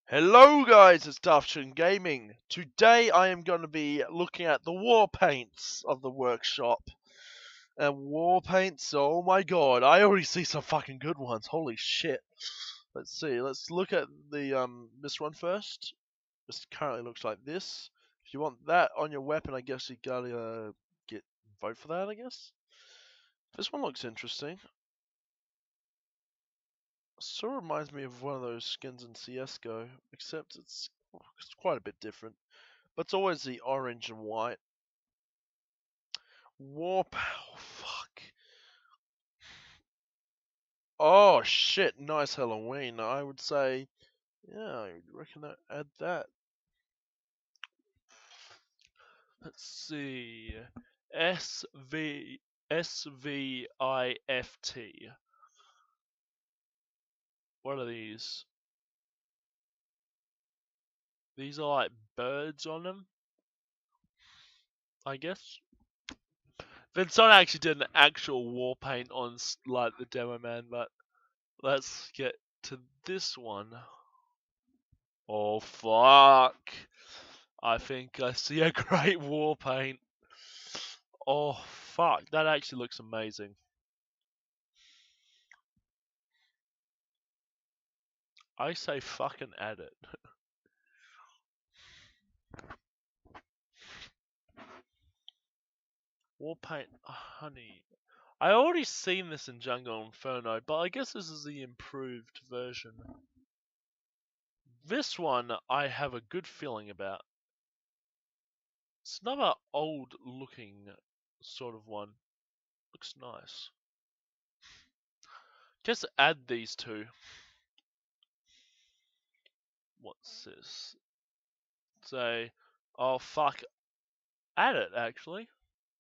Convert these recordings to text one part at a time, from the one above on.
Hello guys, it's Dafchin Gaming. Today I am going to be looking at the war paints of the workshop. And war paints, oh my god, I already see some fucking good ones, holy shit. Let's see, let's look at the this one first. This currently looks like this. If you want that on your weapon, I guess you gotta vote for that, I guess. This one looks interesting. Sort of reminds me of one of those skins in CSGO, except it's quite a bit different. But it's always the orange and white. Warp. Oh, fuck. Oh, shit. Nice Halloween. I would say, yeah, I reckon that add that. Let's see. SVIFT. What are these? These are like birds on them, I guess. Vincent actually did an actual war paint on like the demo man, but let's get to this one. Oh fuck! I think I see a great war paint. Oh fuck, that actually looks amazing. I say fucking add it. War paint, honey. I already seen this in Jungle Inferno, but I guess this is the improved version. This one I have a good feeling about. It's another old looking sort of one. Looks nice. Just add these two. What's this? Say, oh fuck, add it actually.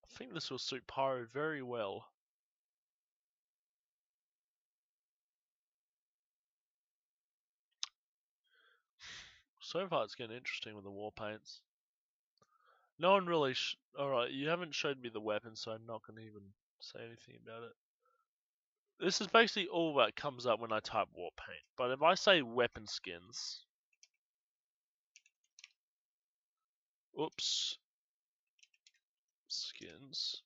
I think this will suit Pyro very well. So far it's getting interesting with the war paints. No one really alright, you haven't showed me the weapon, so I'm not going to even say anything about it. This is basically all that comes up when I type war paint. But if I say weapon skins... Oops. Skins.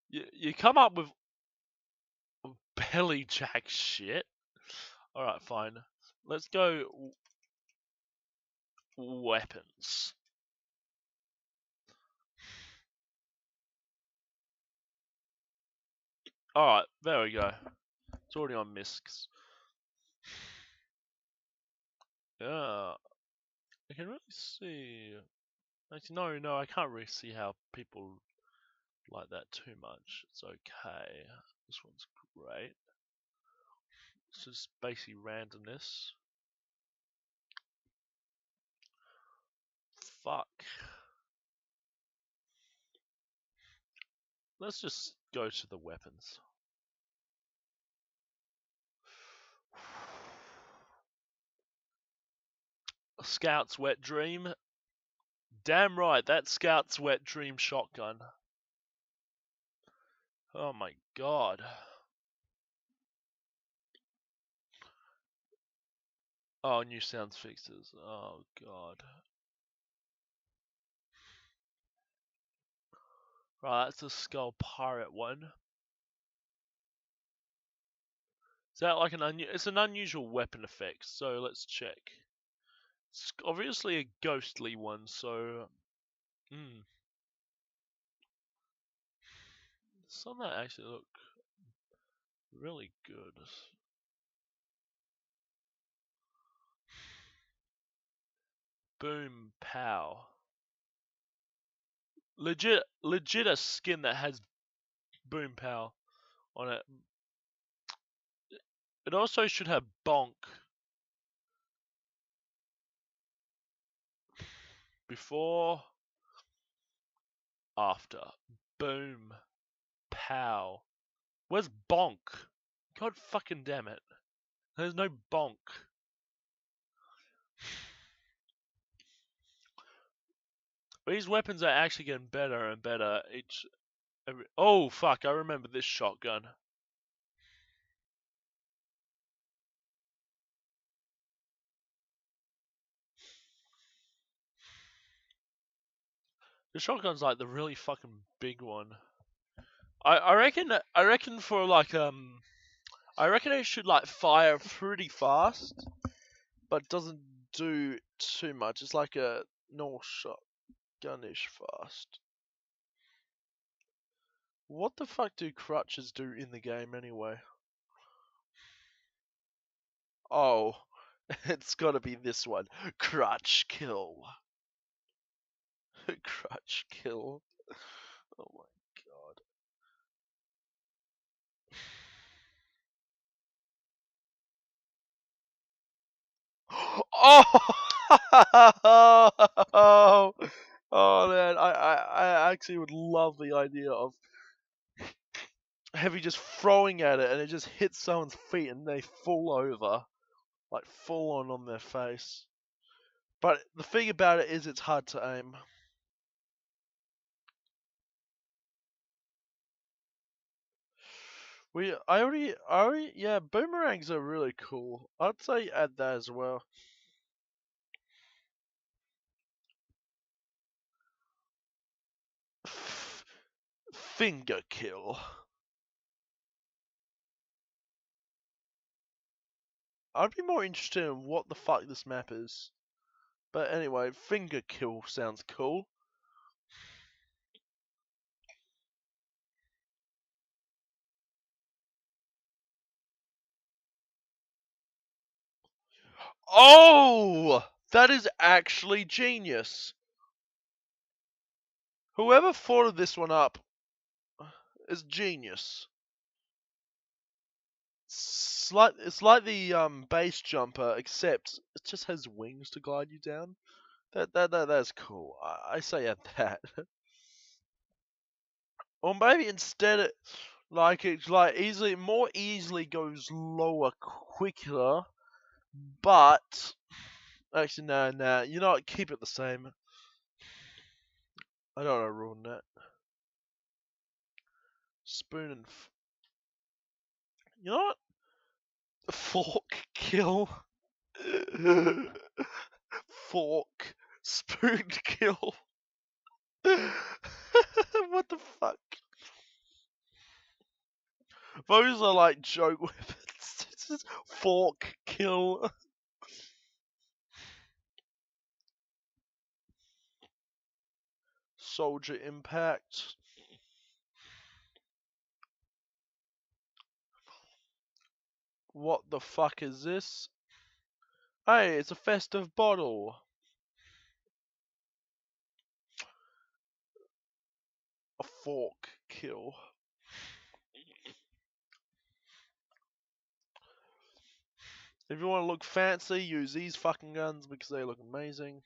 You come up with belly jack shit. Alright, fine. Let's go weapons. Alright, there we go. It's already on miscs. Yeah. I can really see... Actually, no, I can't really see how people like that too much. It's okay. This one's great. This is basically randomness. Fuck. Let's just go to the weapons. Scout's Wet Dream. Damn right, that's Scout's Wet Dream shotgun. Oh my god. Oh, new sounds fixes. Oh god. Right, that's the Skull Pirate one. Is that like it's an unusual weapon effect, so let's check. It's obviously a ghostly one, so... Some that actually look really good. Boom pow. Legit a skin that has boom pow on it. It also should have bonk before, after. Boom pow. Where's bonk? God fucking damn it. There's no bonk. These weapons are actually getting better and better oh fuck, I remember this shotgun. The shotgun's like the really fucking big one. I reckon for like I reckon it should like fire pretty fast, but doesn't do too much. It's like a normal shotgunish fast. What the fuck do crutches do in the game anyway? Oh, it's gotta be this one. Crutch kill. Crutch kill. Oh my god. Oh! Oh man, I actually would love the idea of Heavy just throwing at it and it just hits someone's feet and they fall over. Like full on their face. But the thing about it is it's hard to aim. Yeah, boomerangs are really cool. I'd say add that as well. Finger kill. I'd be more interested in what the fuck this map is. But anyway, finger kill sounds cool. Oh! That is actually genius. Whoever thought of this one up is genius. It's like the base jumper, except it just has wings to glide you down. That's cool. I say add that. Or maybe instead it like more easily goes lower quicker, but actually no, you know what, keep it the same. I don't want to ruin that. Spoon and you know what? Fork kill. Fork. Spoon kill. What the fuck? Those are like joke weapons. Fork kill. Soldier impact. What the fuck is this? Hey, it's a festive bottle. A fork kill. If you want to look fancy, use these fucking guns because they look amazing.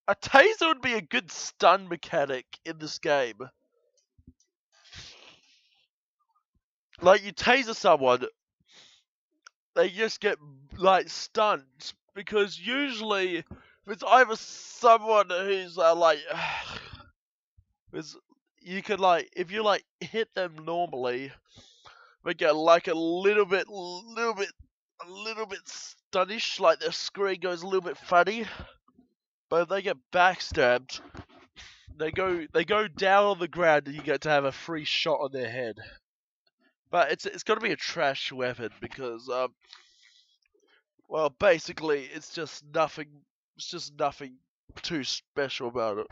A taser would be a good stun mechanic in this game. Like, you taser someone, they just get, like, stunned. Because usually, it's either someone who's, you could, like, if you, like, hit them normally, they get, like, a little bit stunnish, like, their screen goes a little bit funny. But if they get backstabbed, they go down on the ground and you get to have a free shot on their head. But it's got to be a trash weapon because well, basically it's just nothing too special about it.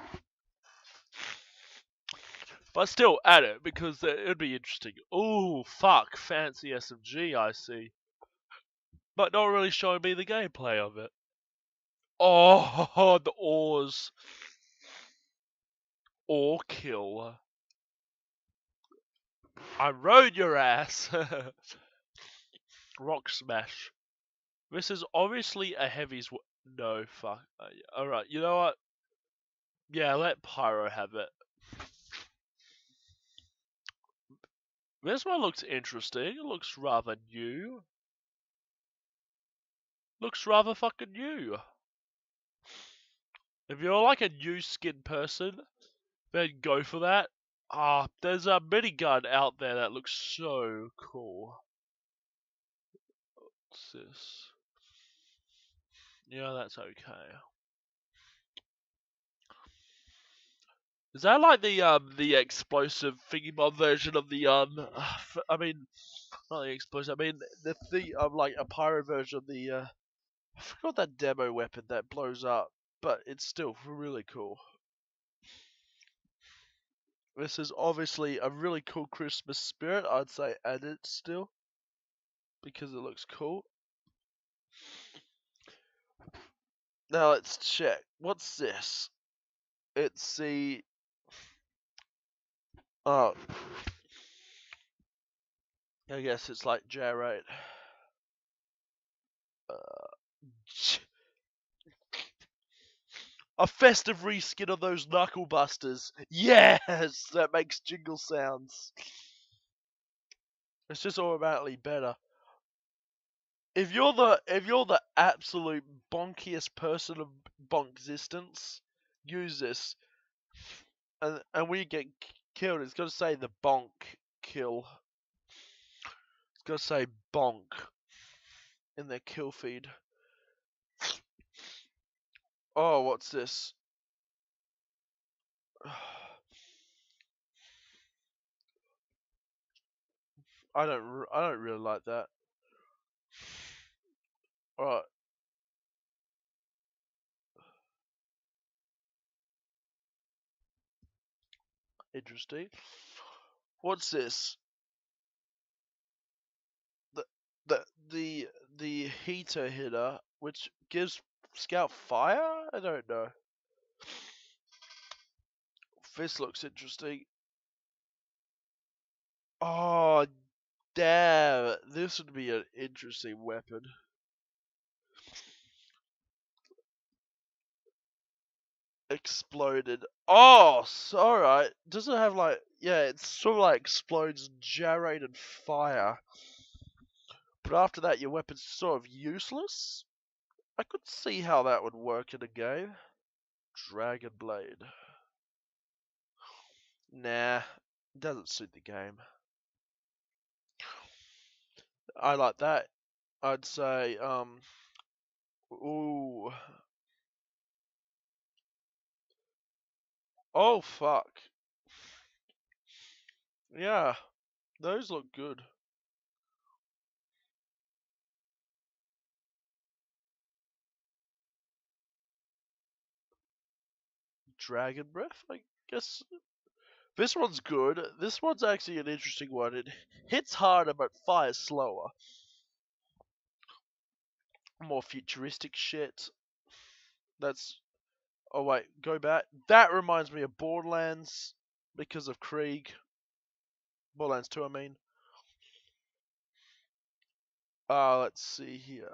But still add it because it'd be interesting. Oh fuck, fancy SMG I see. But not really showing me the gameplay of it. Oh, the ores. Ore kill. I rode your ass. Rock smash. This is obviously a heavy's. No, fuck. Alright, you know what? Yeah, let Pyro have it. This one looks interesting. It looks rather new. Looks rather fucking new. If you're like a new skin person, then go for that. There's a minigun out there that looks so cool. What's this? Yeah, that's okay. Is that like the explosive thingy bomb version of the I mean, not the explosive. I mean the like a pyro version of the I forgot that demo weapon that blows up, but it's still really cool. This is obviously a really cool Christmas spirit. I'd say add it still because it looks cool. Now let's check. What's this? It's the oh, I guess it's like J8. A festive reskin of those Knuckle Busters. Yes, that makes jingle sounds. It's just automatically better. If you're the absolute bonkiest person of bonk existence, use this, and when you get killed, it's got to say the bonk kill. It's got to say bonk in their kill feed. Oh, what's this? I don't really like that. Alright. Interesting. What's this? The the the heater hitter, which gives Scout fire? I don't know. This looks interesting. Oh, damn. This would be an interesting weapon. Exploded. Oh, alright. Does it have like... Yeah, it sort of like explodes generated fire. But after that, your weapon's sort of useless? I could see how that would work in a game. Dragon Blade. Nah, doesn't suit the game. I like that. I'd say, ooh. Oh, fuck. Yeah, those look good. Dragon Breath, I guess. This one's good. This one's actually an interesting one. It hits harder but fires slower. More futuristic shit. That's... Oh wait, go back. That reminds me of Borderlands because of Krieg. Borderlands 2, I mean. Let's see here.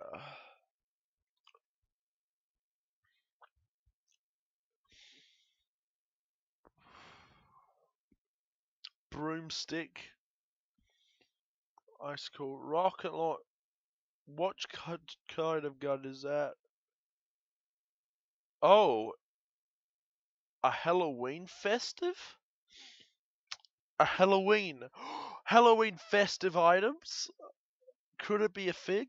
Broomstick. Ice cool. Rocket launch. What kind of gun is that? Oh, a Halloween festive? A Halloween. Halloween festive items? Could it be a fig?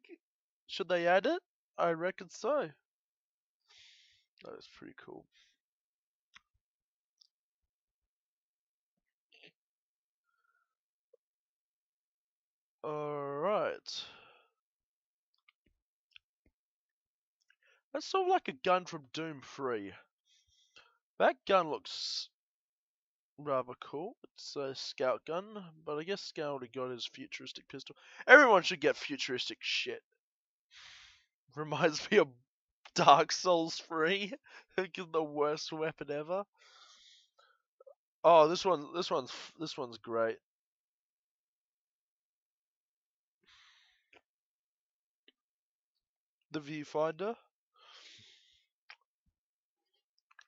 Should they add it? I reckon so. That is pretty cool. Alright. That's sort of like a gun from Doom 3. That gun looks rather cool. It's a scout gun, but I guess Scout already got his futuristic pistol. Everyone should get futuristic shit. Reminds me of Dark Souls 3. The worst weapon ever. Oh, this one's great. The viewfinder.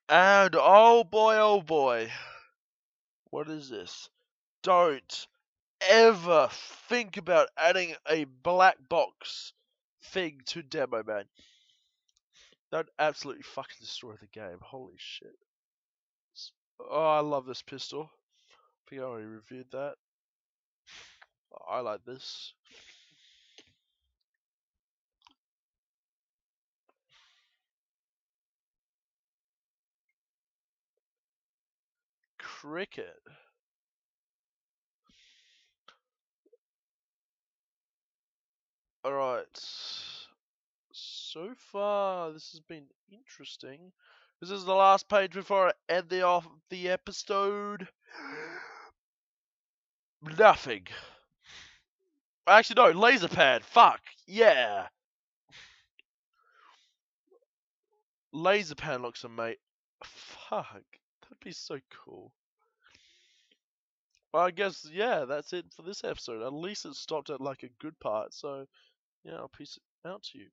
And oh boy. What is this? Don't ever think about adding a black box thing to demo, man. That'd absolutely fucking destroy the game. Holy shit. Oh, I love this pistol. I think I already reviewed that. I like this. Cricket. Alright. So far, this has been interesting. This is the last page before I end the episode. Nothing. Actually, no, laser pad. Fuck. Yeah. Laser pad looks amazing. Fuck. That'd be so cool. Well, I guess, yeah, that's it for this episode. At least it stopped at like a good part. So, yeah, I'll peace it out to you.